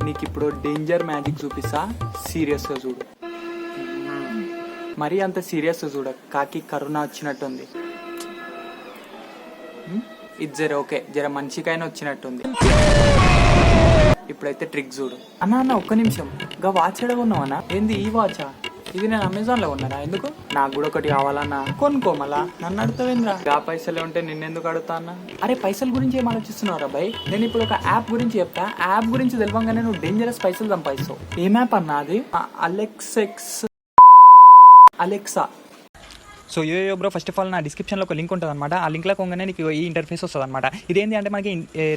నీకు ఇప్పుడు danger magic చూపిస్తా, సీరియస్గా చూడు. మరీ అంత సీరియస్గా చూడ, కాకి కరోనా వచ్చినట్టుంది. ఇది జర ఓకే, జర మంచికైనా వచ్చినట్టుంది. ఇప్పుడైతే ట్రిక్ చూడు. అన్న ఒక్క నిమిషం, గా వాచ్ ఎడగొన్నావన్నా? ఏంది ఈ వాచా? ఇది నేను అమెజాన్లో కొన్నానా? ఎందుకు? నాకు కూడా ఒకటి కావాలన్నా. కొనుక్కో, మళ్ళా నన్ను అడుగుతావేంద్రా? ఆ పైసలే ఉంటే నిన్నెందుకు అడుగుతా అన్న? అరే పైసల గురించి ఏం ఆలోచిస్తున్నారా బాయ్? నేను ఇప్పుడు ఒక యాప్ గురించి చెప్తా. యాప్ గురించి తెలియగానే నువ్వు డేంజరస్ పైసలు సంపాదిస్తావు. ఏం యాప్ అన్నా అది? Alexa. So bro, first of all నా డిస్క్రిప్షన్లో ఒక లింక్ ఉంటుంది అనమాట. ఆ లింక్లో కొంగానే నీకు ఈ ఇంటర్ఫేస్ వస్తుంది అనమాట. ఇదేంటి అంటే మనకి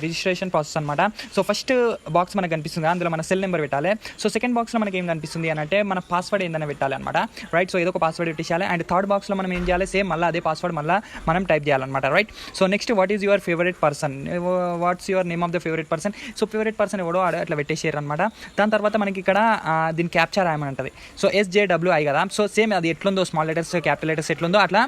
రిజిస్ట్రేషన్ ప్రాసెస్ అనమాట. సో ఫస్ట్ బాక్స్ మనకు కనిపిస్తుంది, అందులో మన సెల్ నెంబర్ పెట్టాలి. సో సెకండ్ బాక్స్లో మనకి ఏం కనిపిస్తుంది అని అంటే మన పాస్వర్డ్ ఏందని పెట్టాలి అనమాట. రైట్, సో ఏదో ఒక పాస్వర్డ్ పెట్టేయాలి. అండ్ థర్డ్ బాక్స్లో మనం ఏం చేయాలి, సేమ్ మళ్ళీ అదే పాస్వర్డ్ మళ్ళీ మనం టైప్ చేయాలన్నమాట. Right, so next what is your favourite person, what's your name of the favourite person. So favourite person ఎవడో అట్లా పెట్టేసారు అనమాట. దాని తర్వాత మనకి ఇక్కడ దీని క్యాప్చర్ రాయమని ఉంటుంది. సో SJWI కదా. సో సేమ్ అది ఎట్లుందో, స్మాల్ లెటర్స్ క్యాపిటల్ లెటర్స్ ఎట్లుందో అట్లా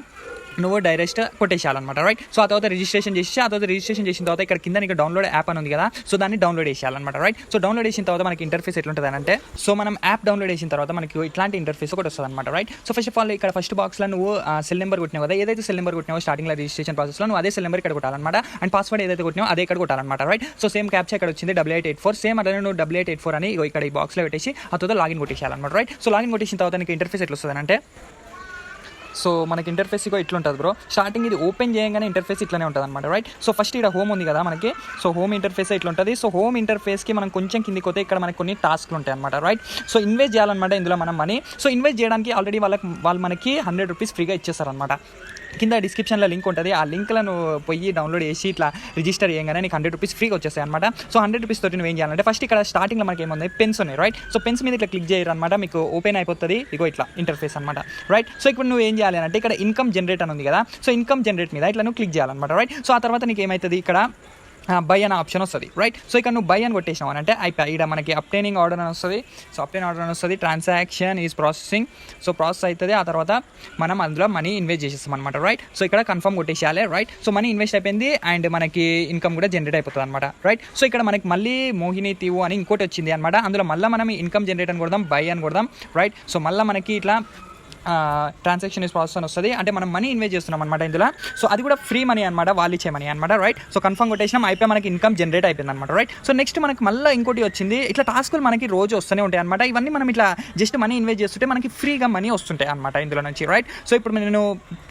నువ్వు డైరెక్ట్ కొట్టేసేయాలన్నమాట. రైట్, సో ఆ తర్వాత రిజిస్ట్రేషన్ చేసిన తర్వాత ఇక్కడ కింద నీకు డౌన్లోడ్ యాప్ అని ఉంది కదా, సో దాన్ని డౌన్లోడ్ చేయాలన్నమాట. రైట్, సో డౌన్లోడ్ చేసిన తర్వాత మనకి ఇంటర్ఫేస్ ఎట్లుంటుంది అంటే, సో మనం యాప్ డౌన్లోడ్ చేసిన తర్వాత మనకి ఇట్లాంటి ఇంటర్ఫేస్ ఒకటి వస్తుంది అనమాట. Right, so first of all ఇక్కడ ఫస్ట్ బాక్స్లో నువ్వు సెల్ నెంబర్ కొట్టినావు కదా, ఏదైతే సెల్ నెంబర్ కొట్టినావో స్టార్టింగ్లో రిజిస్ట్రేషన్ ప్రాసెస్లో నువ్వు అదే సెల్ నెంబర్ ఇక్కడ కొట్టాలన్నమాట. అండ్ పాస్వర్డ్ ఏదైతే కొట్టినావో అదే ఇక్కడ కొట్టాలన్నమాట. రైట్, సో సేమ్ క్యాప్చా ఇక్కడ వచ్చింది 8884. సేమ్ అట్లా నువ్వు 8884 అని ఇక్కడ ఈ బాక్స్లో పెట్టేసి ఆ తర్వాత లాగిన్ కొట్టేయాలన్నమాట. రైట్, సో లాగిన్ కొట్టేసిన తర్వాత నీకు ఇంటర్ఫేస్ ఎట్లా వస్తుంది అంటే, సో మనకి ఇంటర్ఫేస్ ఇట్లా ఉంటుంది బ్రో. స్టార్టింగ్ ఇది ఓపెన్ చేయగానే ఇంటర్ఫేస్ ఇట్లానే ఉంటుంది అనమాట. రైట్, సో ఫస్ట్ ఇక్కడ హోమ్ ఉంది కదా మనకి, సో హోమ్ ఇంటర్ఫేస్ ఇట్లా ఉంటుంది. సో హోమ్ ఇంటర్ఫేస్కి మనం కొంచెం కిందికి పోతే ఇక్కడ మనకి కొన్ని టాస్క్లు ఉంటాయి అనమాట. రైట్, సో ఇన్వెస్ట్ చేయాలన్నమాట ఇందులో మనం మనీ. సో ఇన్వెస్ట్ చేయడానికి ఆల్రెడీ వాళ్ళు మనకి 100 రూపీస్ ఫ్రీగా ఇచ్చేస్తారనమాట. కింద డిస్క్రిప్షన్లో లింక్ ఉంటుంది, ఆ లింక్లో నువ్వు పోయి డౌన్లోడ్ చేసి ఇట్లా రిజిస్టర్ చేయగానే నీకు 100 రూపీస్ ఫ్రీగా వచ్చేస్తాయి అనమాట. సో 100 రూపీస్ తోటి నువ్వు ఏం చేయాలంటే, ఫస్ట్ ఇక్కడ స్టార్టింగ్లో మనకి ఏముంది, పెన్స్ ఉన్నాయి. రైట్, సో పెన్స్ మీద ఇట్లా క్లిక్ చేయరు అనమాట, మీకు ఓపెన్ అయిపోతుంది ఇగో ఇట్లా ఇంటర్ఫేస్ అనమాట. రైట్, సో ఇప్పుడు నువ్వు ఏం చేయాలి అంటే, ఇక్కడ ఇన్కమ్ జనరేట్ అని ఉంది కదా, సో ఇన్కమ్ జనరేట్ మీద ఇట్లా నువ్వు క్లిక్ చేయాలన్నమాట. రైట్, సో ఆ తర్వాత నీకు ఏమవుతుంది, ఇక్కడ బై అనే ఆప్షన్ వస్తుంది. రైట్, సో ఇక్కడ నువ్వు బై అని కొట్టేసినావు అని అంటే అయిపోయి ఇక్కడ మనకి అప్టైనింగ్ ఆర్డర్ అని వస్తుంది. సో అప్టైన్ ఆర్డర్ అని వస్తుంది, transaction is processing. So process అవుతుంది, ఆ తర్వాత మనం అందులో మనీ ఇన్వెస్ట్ చేసేస్తాం అనమాట. రైట్, సో ఇక్కడ కన్ఫర్మ్ కొట్టేసేయాలి. రైట్, సో మనీ ఇన్వెస్ట్ అయిపోయింది అండ్ మనకి ఇన్కమ్ కూడా జనరేట్ అయిపోతుంది అనమాట. రైట్, సో ఇక్కడ మనకి మళ్ళీ మోహిని తీవు అని ఇంకోటి వచ్చింది అనమాట. అందులో మళ్ళీ మనం ఇన్కమ్ జనరేట్ అని కొడదాం, బై అని కొడదాం. రైట్, సో మళ్ళీ మనకి ఇట్లా ట్రాన్సాక్షన్ ఇస్ ప్రాసెస్ అని వస్తుంది, అంటే మనం మనీ ఇన్వెస్ట్ చేస్తున్నాం అనమాట ఇందులో. సో అది కూడా ఫ్రీ మనీ అనమాట, వాళ్ళు ఇచ్చే మనీ అనమాట. రైట్, సో కన్ఫర్మ్ కొట్టేసినాం, అయిపోయి మనకి ఇన్కమ్ జనరేట్ అయిపోయింది అనమాట. రైట్, సో నెక్స్ట్ మనకి మళ్ళీ ఇంకోటి వచ్చింది, ఇట్లా టాస్కులు మనకి రోజు వస్తూనే ఉంటాయి అనమాట. ఇవన్నీ మనం ఇట్లా జస్ట్ మనీ ఇన్వెస్ట్ చేస్తుంటే మనకి ఫ్రీగా మనీ వస్తుంటాయి అనమాట ఇందులో నుంచి. రైట్, సో ఇప్పుడు నేను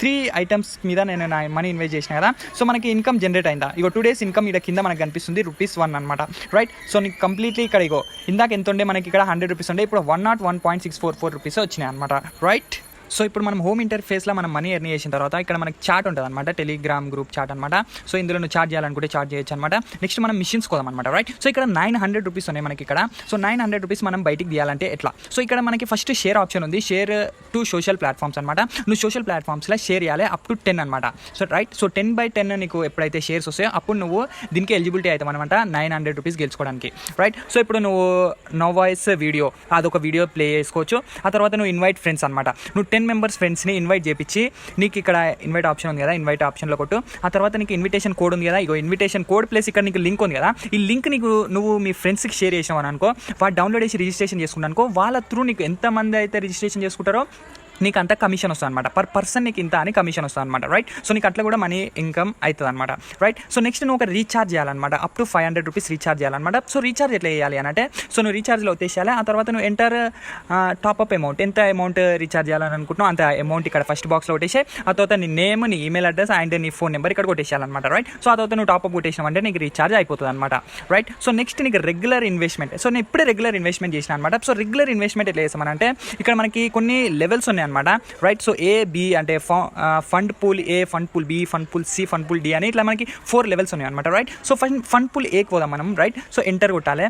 3 ఐటమ్స్ మీద నేను నా మనీ ఇన్వెస్ట్ చేసిన కదా, సో మనకి ఇన్కమ్ జనరేట్ అయిందా, ఇగో 2 days ఇన్కమ్ ఇక్కడ కింద మనకు కనిపిస్తుంది ₹1 అనమాట. రైట్, సో నీకు కంప్లీట్లీ ఇక్కడ ఇగో ఇందాక ఎంత ఉండే మనకి ఇక్కడ 100 రూపీస్ ఉండే, ఇప్పుడు 101.644 రూపీస్ వచ్చినాయి అనమాట. రైట్, సో ఇప్పుడు మనం హోమ్ ఇంటర్ఫేస్లో మనం మనీ ఎర్న్ చేసిన తర్వాత ఇక్కడ మనకి చాట్ ఉంటుంది అనమాట, టెలిగ్రామ్ గ్రూప్ చాట్ అనమాట. సో ఇందులో నువ్వు చార్జ్ చేయాలనుకుంటే చార్జ్ చేయొచ్చు అనమాట. నెక్స్ట్ మనం మిషన్స్ కోదాం అనమాట. రైట్, సో ఇక్కడ 900 రూపీస్ ఉన్నాయి మనకి ఇక్కడ. సో 900 రూపీస్ మనం బయటికి తీయాలంటే ఎట్లా, సో ఇక్కడ మనకి ఫస్ట్ షేర్ ఆప్షన్ ఉంది, షేర్ టు సోషల్ ప్లాట్ఫామ్స్ అనమాట. నువ్వు సోషల్ ప్లాట్ఫామ్స్లో షేర్ చేయాలి అప్ టు 10 అనమాట. సో రైట్, సో 10/10 నీకు ఎప్పుడైతే షేర్స్ వస్తాయో అప్పుడు నువ్వు దీనికి ఎలిజిబిలిటీ అవుతావు అనమాట 900 రూపీస్ గెలుచుకోవడానికి. రైట్, సో ఇప్పుడు నువ్వు నో వాయిస్ వీడియో అదొక వీడియో ప్లే చేసుకోవచ్చు. ఆ తర్వాత నువ్వు ఇన్వైట్ ఫ్రెండ్స్ అనమాట, నువ్వు 10 మెంబర్స్ ఫ్రెండ్స్ని ఇన్వైట్ చేయించి నీకు ఇక్కడ ఇన్వైట్ ఆప్షన్ ఉంది కదా, ఇన్వైట్ ఆప్షన్లో కొట్టు. ఆ తర్వాత నీకు ఇన్విటేషన్ కోడ్ ఉంది కదా, ఇగో ఇన్విటేషన్ కోడ్ ప్లస్ ఇక్కడ నీకు లింక్ ఉంది కదా, ఈ లింక్ నువ్వు మీ ఫ్రెండ్స్కి షేర్ చేసావు అని అనుకో, వాడు డౌన్లోడ్ చేసి రిజిస్ట్రేషన్ చేసుకున్నాను అనుకో, వాళ్ళ త్రూ నీకు ఎంతమంది అయితే రిజిస్ట్రేషన్ చేసుకుంటారో నీకు అంత కమిషన్ వస్తుంది అనమాట. పర్ పర్సన్ నీకు ఇంత అని కమిషన్ వస్తుంది అనమాట. రైట్, సో నీకు అట్లా కూడా మనీ ఇన్కమ్ అవుతుంది అనమాట. రైట్, సో నెక్స్ట్ నువ్వు ఒక రీఛార్జ్ చేయాలన్నమాట, అప్ టు 500 రూపీస్ రీఛార్జ్ చేయాలన్నమాట. సో రీఛార్జ్ ఎట్లా చేయాలి అని అంటే, సో నువ్వు రీఛార్జ్లో వచ్చేసేయాలి. ఆ తర్వాత నువ్వు ఎంటర్ టాప్అప్ అమౌంట్, ఎంత అమౌంట్ రీఛార్జ్ చేయాలని అనుకుంటున్నావు అంత అమౌంట్ ఇక్కడ ఫస్ట్ బాక్స్లో కొట్టేసి, ఆ తర్వాత నీ నేమ్, నీ ఈమెయిల్ అడ్రస్ అండ్ నీ ఫోన్ నెంబర్ ఇక్కడ కొట్టేసేయాలన్నమాట. రైట్, సో ఆ తర్వాత నువ్వు టాప్అప్ కొట్టేసినావు అంటే నీకు రీఛార్జ్ అయిపోతుంది అనమాట. రైట్, సో నెక్స్ట్ నీకు రెగ్యులర్ ఇన్వెస్ట్మెంట్, సో నేను ఇప్పుడే రెగ్యులర్ ఇన్వెస్ట్మెంట్ చేసిన అనమాట. సో రెగ్యులర్ ఇన్వెస్ట్మెంట్ ఎట్లా చేస్తామనంటే, ఇక్కడ మనకి కొన్ని లెవెల్స్ ఉన్నాయి అనమాట. రైట్, సో A, B అంటే fund pool A, fund pool B, fund pool C, fund pool D అని ఇట్లా మనకి 4 లెవెల్స్ ఉన్నాయి అనమాట. రైట్, సో ఫండ్ పూల్ Aకి పోదాం మనం. రైట్, సో ఎంటర్ కొట్టాలి.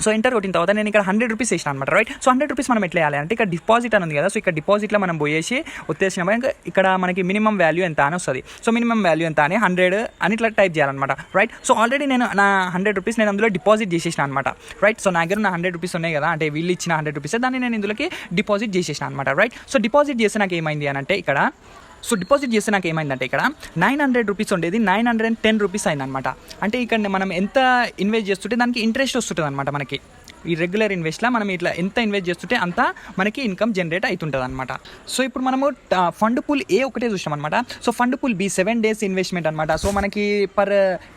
సో ఎంటర్ కొట్టిన తర్వాత నేను ఇక్కడ 100 రూపీస్ వేసిన అనమాట. రైట్, సో 100 రూపీస్ మనం ఎట్లా వేయాలి అంటే, ఇక్కడ డిపాజిట్ అని ఉంది కదా, సో ఇక్కడ డిపాజిట్లో మనం పోయేసి వచ్చేసినాము, ఇక్కడ మనకి మినిమం వాల్యూ ఎంత అని వస్తుంది. సో మినిమం వాల్యూ ఎంత అని 100 అని ఇట్లా టైప్ చేయాలన్నమాట. రైట్, సో ఆల్రెడీ నేను నా 100 రూపీస్ నేను అందులో డిపాజిట్ చేసేసిన అనమాట. రైట్, సో నా దగ్గర నా 100 రూపీస్ ఉన్నాయి కదా, అంటే వీళ్ళు ఇచ్చిన 100 రూపీస్ దాన్ని నేను ఇందులోకి డిపాజిట్ చేసేసిన అనమాట. రైట్, సో డిపాజిట్ చేస్తే నాకు ఏమైంది అని అంటే, ఇక్కడ సో డిపాజిట్ చేస్తే నాకు ఏమైందంటే, ఇక్కడ 900 రూపీస్ ఉండేది 910 రూపీస్ అయిందనమాట. అంటే ఇక్కడ మనం ఎంత ఇన్వెస్ట్ చేస్తుంటే దానికి ఇంట్రెస్ట్ వస్తుంటుంది అనమాట మనకి. ఈ రెగ్యులర్ ఇన్వెస్ట్లో మనం ఇట్లా ఎంత ఇన్వెస్ట్ చేస్తుంటే అంత మనకి ఇన్కమ్ జనరేట్ అవుతుంటుంది అనమాట. సో ఇప్పుడు మనము ఫండ్ పూల్ ఏ ఒకటే చూసాం అనమాట. So fund pool be 7 days investment అనమాట. సో మనకి పర్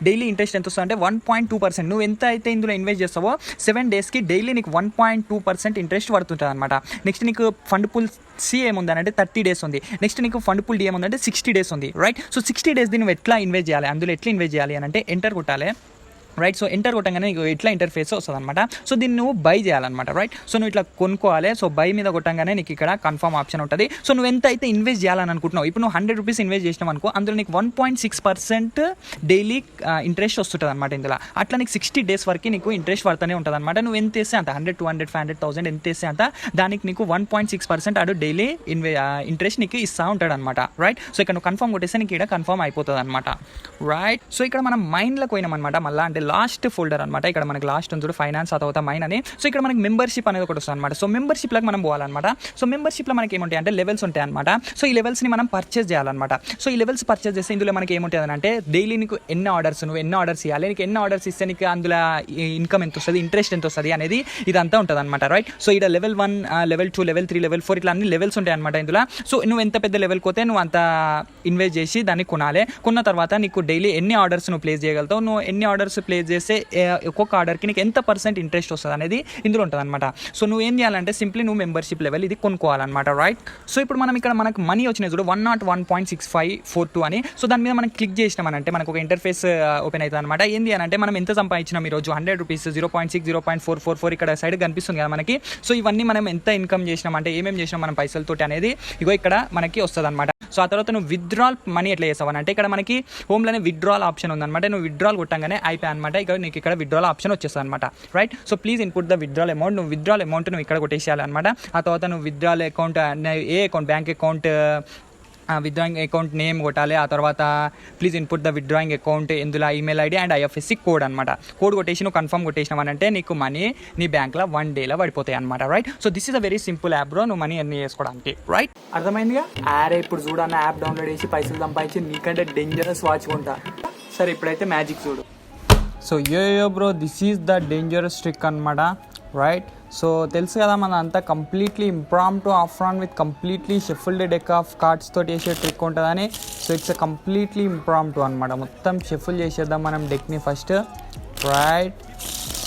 డైలీ ఇంట్రెస్ట్ ఎంత వస్తుంది అంటే 1.2%. నువ్వు ఎంత అయితే ఇందులో ఇన్వెస్ట్ చేస్తావో 7 daysకి డైలీ నీకు 1.2% ఇంట్రెస్ట్ పడుతుంటుంది అనమాట. నెక్స్ట్ నీకు ఫండ్ పూల్ సి ఏముంది అంటే 30 days ఉంది. నెక్స్ట్ నీకు ఫండ్ పూల్ డి ఏముందంటే 60 days ఉంది, రైట్. సో 60 days నువ్వు ఎట్లా ఇన్వెస్ట్ చేయాలి, అందులో ఎట్లా ఇన్వెస్ట్ చేయాలి అని అంటే ఎంటర్ కొట్టాలి, రైట్. సో ఎంటర్ కొట్టంగానే నీకు ఇట్లా ఇంటర్ఫేస్ వస్తుంది అనమాట. సో దీన్ని నువ్వు బై చేయాలన్నమాట, రైట్. సో నువ్వు ఇట్లా కొనుక్కోవాలి. సో బై మీద కొట్టంగానే నీకు ఇక్కడ కన్ఫర్మ్ ఆప్షన్ ఉంటుంది. సో నువ్వు ఎంత అయితే ఇన్వెస్ట్ చేయాలని అనుకుంటున్నావు, ఇప్పుడు నువ్వు 100 rupees ఇన్వెస్ట్ చేసినావు అనుకో, అందులో నీకు 1.6% డైలీ ఇంట్రెస్ట్ వస్తుంటుంది అనమాట. ఇందులో అట్లా నీకు 60 days వరకు నీకు ఇంట్రెస్ట్ పడుతూనే ఉంటుంది అనమాట. నువ్వు ఎంత వేస్తే అంత 100, 200, 500, 1000 ఎంత వేస్తే అంత దానికి నీకు 1.6% అడు డైలీ ఇంట్రెస్ట్ నీకు ఇస్తూ ఉంటాడు అనమాట, రైట్. సో ఇక్కడ నువ్వు కన్ఫర్మ్ కొట్టేస్తే నీకు ఇక్కడ కన్ఫర్మ్ అయిపోతుంది అనమాట, రైట్. సో ఇక్కడ మనం మైండ్లోకి పోయినాం అనమాట. మళ్ళీ అంటే లాస్ట్ ఫోల్డర్ అనమాట. ఇక్కడ మనకి లాస్ట్ ఉంది ఫైనాన్స్, ఆ తర్వాత మైన్ అని. సో ఇక్కడ మనకి మెంబర్షిప్ అనేది ఒకటి వస్తుంది అనమాట. సో మెంబర్షిప్లోకి మనం పోవాలన్నమాట. సో మెంబర్షిప్లో మనకి ఏముంటాయి అంటే లెవెల్స్ ఉంటాయి అనమాట. సో ఈ లెవెల్స్ని మనం పర్చేస్ చేయాలన్నమాట. సో ఈ లెవెల్స్ పర్చేస్ చేస్తే ఇందులో మనకి ఏముంటుంది అంటే డైలీ నీకు ఎన్ని ఆర్డర్స్, నువ్వు ఎన్ని ఆర్డర్స్ ఇవ్వాలి, నీకు ఎన్ని ఆర్డర్స్ ఇస్తే నీకు అందులో ఇన్కమ్ ఎంత వస్తుంది, ఇంట్రెస్ట్ ఎంత వస్తుంది అనేది ఇదంతా ఉంటుంది అనమాట, రైట్. సో ఇక్కడ లెవెల్ 1, లెవెల్ 2, లెవెల్ 3, లెవెల్ 4 ఇట్లా అన్ని లెవెల్స్ ఉంటాయి అనమాట ఇందులో. సో నువ్వు ఎంత పెద్ద లెవెల్కి పోతే నువ్వు అంత ఇన్వెస్ట్ చేసి దాన్ని కొనాలి. కొన్న తర్వాత నీకు డైలీ ఎన్ని ఆర్డర్స్ నువ్వు ప్లేస్ చేయగలుగుతావు, నువ్వు ఎన్ని ఆర్డర్స్ ప్లేస్ చేస్తే ఒక్కొక్క ఆర్డర్కి నీకు ఎంత % ఇంట్రెస్ట్ వస్తుంది అనేది ఇందులో ఉంటుంది అనమాట. సో నువ్వు ఏం చేయాలంటే సింప్లీ నువ్వు మెంబర్షిప్ లెవెల్ ఇది కొనుక్కోవాలన్నమాట, రైట్. సో ఇప్పుడు మనం ఇక్కడ మనకు మనీ వచ్చినాయి చూడు 101.6542 అని. సో దాని మీద మనం క్లిక్ చేసినామనంటే మనకు ఒక ఇంటర్ఫేస్ ఓపెన్ అవుతుంది అనమాట. ఏంది అని అంటే మనం ఎంత సంపాదించినాం ఈరోజు 100 rupees 0.6, 0.444 ఇక్కడ సైడ్ కనిపిస్తుంది కదా మనకి. సో ఇవన్నీ మనం ఎంత ఇన్కమ్ చేసినాం అంటే ఏమేమి చేసినాం మనం పైసలతోటి అనేది ఇగో ఇక్కడ మనకి వస్తుంది అనమాట. సో ఆ తర్వాత నువ్వు విత్డ్రాల్ మనీ ఎట్లా చేస్తావు అంటే ఇక్కడ మనకి హోమ్లోనే విత్డ్రాల్ ఆప్షన్ ఉందన్నమాట. నువ్వు విత్డ్రాల్ కొట్టంగానే అయిపోయి అనమాట. ఇక నీకు ఇక్కడ విత్డ్రాల్ ఆప్షన్ వచ్చేస్తుంది అనమాట, right. So please input the withdrawal amount. నువ్వు విత్డ్రాల్ అమౌంట్ నువ్వు ఇక్కడ కొట్టేసేయాలన్నమాట. ఆ తర్వాత నువ్వు విత్డ్రాల్ అకౌంట్ ఏ account, bank account, withdrawing account name కొట్టాలి. ఆ తర్వాత please input the withdrawing account, ఇందులో email ID and IFSC code అనమాట. కోడ్ కొట్టేసి నువ్వు కన్ఫర్మ్ కొట్టేసినావనంటే నీకు మనీ నీ బ్యాంక్లో 1 dayలో పడిపోతాయి అనమాట, right. So this is a very simple app bro, నువ్వు మనీ అన్ని చేసుకోవడానికి, రైట్. అర్థమైందిగా. అరే ఇప్పుడు చూడన్న యాప్ డౌన్లోడ్ చేసి పైసలు సంపాదించి నీకంటే డేంజరస్ వాచ్ కొంటా. సరే ఇప్పుడైతే మ్యాజిక్ చూడు. సో యో bro, this is the dangerous trick అనమాట, రైట్. సో తెలుసు కదా మన అంతా completely impromptu apron with completely shuffled deck of cards తోటి వేసే ట్రిక్ ఉంటుందని. సో ఇట్స్ కంప్లీట్లీ ఇంప్రాంప్టు అనమాట. మొత్తం షఫుల్ చేసేద్దాం మనం డెక్ని ఫస్ట్, రైట్.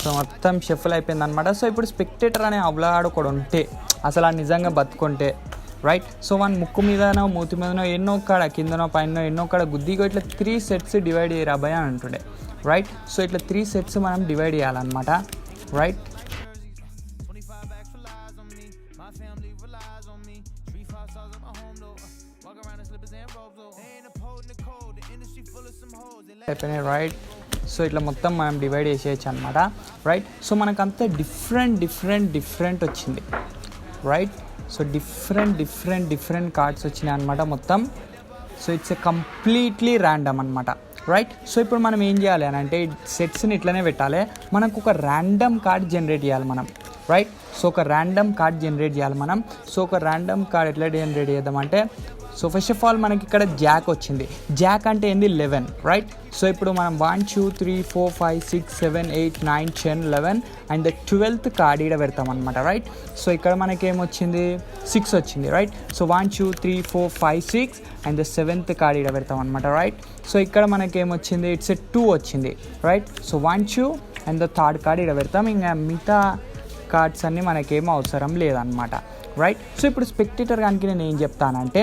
సో మొత్తం షఫుల్ అయిపోయింది అనమాట. సో ఇప్పుడు స్పెక్టేటర్ అనే అవలాడు కూడా ఉంటే అసలు నిజంగా బతుకుంటే, రైట్. సో వన్ ముక్కు మీదనో మూతి మీదనో ఎన్నో కాడ కిందనో పైన ఎన్నో కాడ గుద్దిగో ఇట్లా 3 sets డివైడ్ చేయరా భయ అని అంటుండే, రైట్. సో ఇట్లా 3 sets మనం డివైడ్ చేయాలన్నమాట, రైట్. అయిపోయినాయి, రైట్. సో ఇట్లా మొత్తం మనం డివైడ్ చేసేయచ్చు అనమాట, రైట్. సో మనకంతా డిఫరెంట్ వచ్చింది, రైట్. సో డిఫరెంట్ కార్డ్స్ వచ్చినాయి అనమాట మొత్తం. So it's a completely random అనమాట, రైట్. సో ఇప్పుడు మనం ఏం చేయాలి అని అంటే సెట్స్ని ఇట్లనే పెట్టాలి. మనకు ఒక ర్యాండమ్ కార్డ్ జనరేట్ చేయాలి మనం, రైట్. సో ఒక ర్యాండమ్ కార్డ్ జనరేట్ చేయాలి మనం. సో ఒక ర్యాండమ్ కార్డ్ ఎట్లా జనరేట్ చేద్దామంటే సో ఫస్ట్ ఆఫ్ ఆల్ మనకి ఇక్కడ జాక్ వచ్చింది. జాక్ అంటే ఏంది 11, రైట్. సో ఇప్పుడు మనం 1 2 3 4 5 6 7 8 9 10 11 అండ్ ద 12th కార్డ్ ఇక్కడ పెడతాం అనమాట, రైట్. సో ఇక్కడ మనకి ఏమొచ్చింది 6 వచ్చింది, right. So 1 2 3 4 5 6 and the 7th card ఇక్కడ పెడతాం అనమాట, రైట్. సో ఇక్కడ మనకి ఏమొచ్చింది ఇట్స్ 2 వచ్చింది, right. So 1 2 and the 3rd card ఇక్కడ పెడతాం. ఇంకా మిగతా కార్డ్స్ అన్నీ మనకేమో అవసరం లేదనమాట, రైట్. సో ఇప్పుడు స్పెక్టేటర్ కనుక నేను ఏం చెప్తానంటే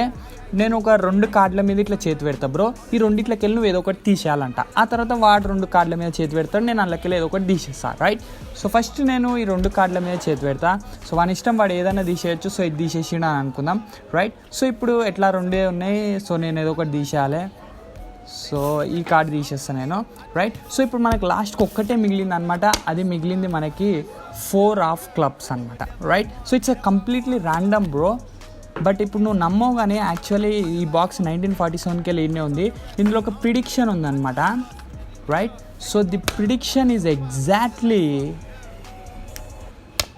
నేను ఒక 2 కార్డుల మీద ఇట్లా చేతి పెడతా బ్రో. ఈ రెండిట్లకి వెళ్ళి నువ్వు ఏదో ఒకటి తీసేయాలంట. ఆ తర్వాత వాడు 2 కార్డుల మీద చేతి పెడతాడు, నేను అందులోకి ఏదో ఒకటి తీసేస్తాను, రైట్. సో ఫస్ట్ నేను ఈ 2 కార్డుల మీద చేతి పెడతా. సో వాని ఇష్టం, వాడు ఏదైనా తీసేయచ్చు. సో ఇది తీసేసిండు అని అనుకుందాం, రైట్. సో ఇప్పుడు ఎట్లా 2 ఉన్నాయి. సో నేను ఏదో ఒకటి తీసేయాలి. సో ఈ కార్డు తీసేస్తాను నేను, రైట్. సో ఇప్పుడు మనకి లాస్ట్కి ఒక్కటే మిగిలింది అనమాట. అది మిగిలింది మనకి 4 of clubs అనమాట, right. So it's a completely random bro. But ఇప్పుడు నువ్వు నమ్మవు కానీ యాక్చువల్లీ ఈ బాక్స్ 1947కి వెళ్ళి ఉంది. ఇందులో ఒక ప్రిడిక్షన్ ఉందన్నమాట, right. So the prediction is exactly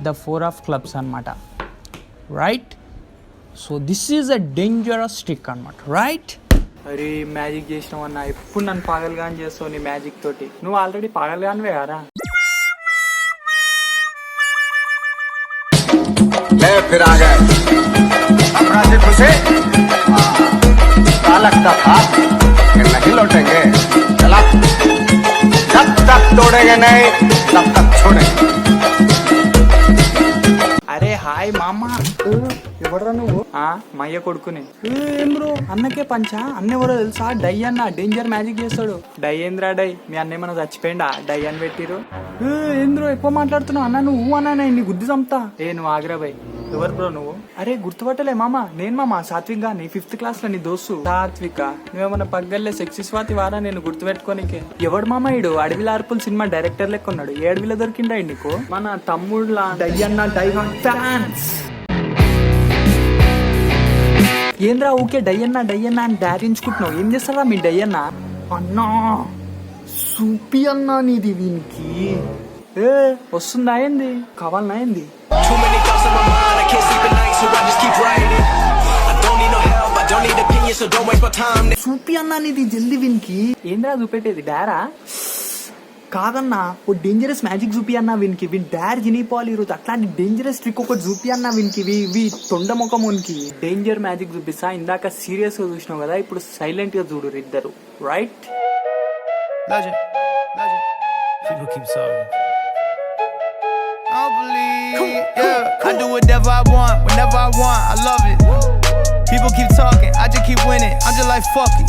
the 4 of clubs అనమాట, right. So this is a dangerous trick అనమాట, రైట్. అరే మ్యాజిక్ చేసినావు అన్న, ఎప్పుడు నన్ను పాగల్గాని చేస్తావు నీ మ్యాజిక్ తోటి. నువ్వు ఆల్రెడీ పాగల్గానివే కదా. फिर आ गए अब राजी खुशी क्या लगता था कि नहीं लौटेंगे चला जब तक तोड़ेंगे नहीं तब तक छोड़ेंगे అరే హాయ్ మామ. ఎవడరా నువ్వు? మయ్య కొడుకుని. ఏం బ్రో అన్నకే పంచా? అన్న ఎవరో తెలుసా? డై అన్న డేంజర్ మ్యాజిక్ చేస్తాడు. డై ఏంద్రా డై? మీ అన్న ఏమన్నా చచ్చిపోయిందా? డై అని పెట్టిరు. ఏం బ్రో ఎక్కువ మాట్లాడుతున్నావు? అన్న నువ్వు అన్నా నీ గుద్ది చంపుతా. నువ్వు ఆగ్రా బై. ఎవరు బ్రో నువ్వు? అరే గుర్తుపట్టలే మామ, నేను మామ సాత్విక్ గా, నీ 5th క్లాస్ లో నీ దోస్తు సాత్విక. నువ్వేమన్నా పగ్గల్లే సెక్సీ స్వాతి వారా నేను గుర్తుపెట్టుకోనికే. ఎవడు మామ ఇడు? అడవిల అర్పుల్ సినిమా డైరెక్టర్ లెక్క ఉన్నాడు. ఏ అడవిలో దొరికిండా నీకు? మన తమ్ముళ్ళ డై అన్న డై ఫ్యాన్స్. ఏంద్రా ఊకే డై అన్న అని దారించుకుంటున్నావు? ఏం చేస్తారా మీ డై అన్న? అన్నా సూపి అన్నా నీది వీనికి. వస్తుందా ఏంది? కావాలనా ఏంది? సూపి అన్నా నీది జల్దీ వీనికి. ఏంద్రా చూపెట్టేది? డారా కాదన్నా, ఓ డేంజరస్ మ్యాజిక్ చూపి అన్నా వీనికి. వీని డార్ జినిపోవాలి ఈరోజు. అట్లాంటి డేంజరస్ ట్రిక్ ఒకటి చూపి అన్నా వీనికి. వీ తొండ ముఖమునికి డేంజర్ మ్యాజిక్ చూపిస్తా. ఇందాక సీరియస్ గా చూసినావు కదా, ఇప్పుడు సైలెంట్ గా చూడు ఇద్దరు. Right? People keep talking. I don't believe, yeah. I do whatever I want, whenever I want. I love it. People keep talking, I just keep winning. I'm just like fuck it.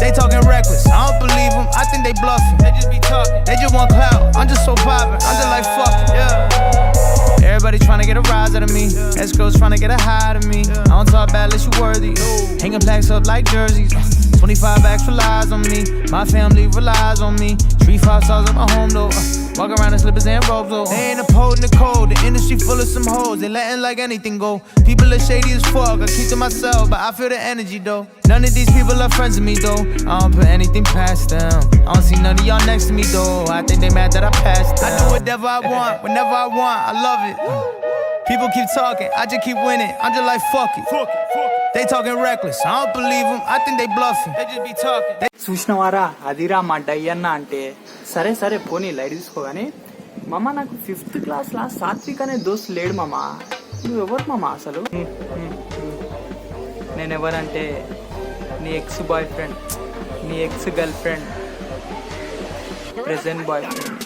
They talking reckless, I don't believe them. I think they bluffing. They just be talking. They just want clout. I'm just so poppin'. I'm just like fuck it. Yeah. Everybody tryna get a rise out of me. Ex-girls tryna get a high out of me. I don't talk bad unless you worthy. Hanging plaques up like jerseys. 25 bags relies on me. My family relies on me. 3-5 stars at my home though. Walk around in slippers and robes though. They ain't upholding the code. The industry full of some hoes. They letting like anything go. People are shady as fuck. I keep to myself, but I feel the energy though. None of these people are friends with me though. I don't put anything past them. I don't see none of y'all next to me though. I think they mad that I passed them. I do whatever I want, whenever I want. I love it. People keep talking, I just keep winning. I'm just like fuck it. They talking reckless, I don't believe them. I think they bluffing. They just be talking. చూసినవారా? అదిరా మా die అన్న అంటే. సరే సరే పోనీ light తీసుకో కానీ మామ, నాకు 5th క్లాస్ లా సాత్విక్ అనే దోస్తు లేడు మామ. నువ్వు ఎవరు మామ అసలు? నేను ఎవరంటే నీ ఎక్స్ బాయ్ ఫ్రెండ్, నీ ex girl friend, present boy friend.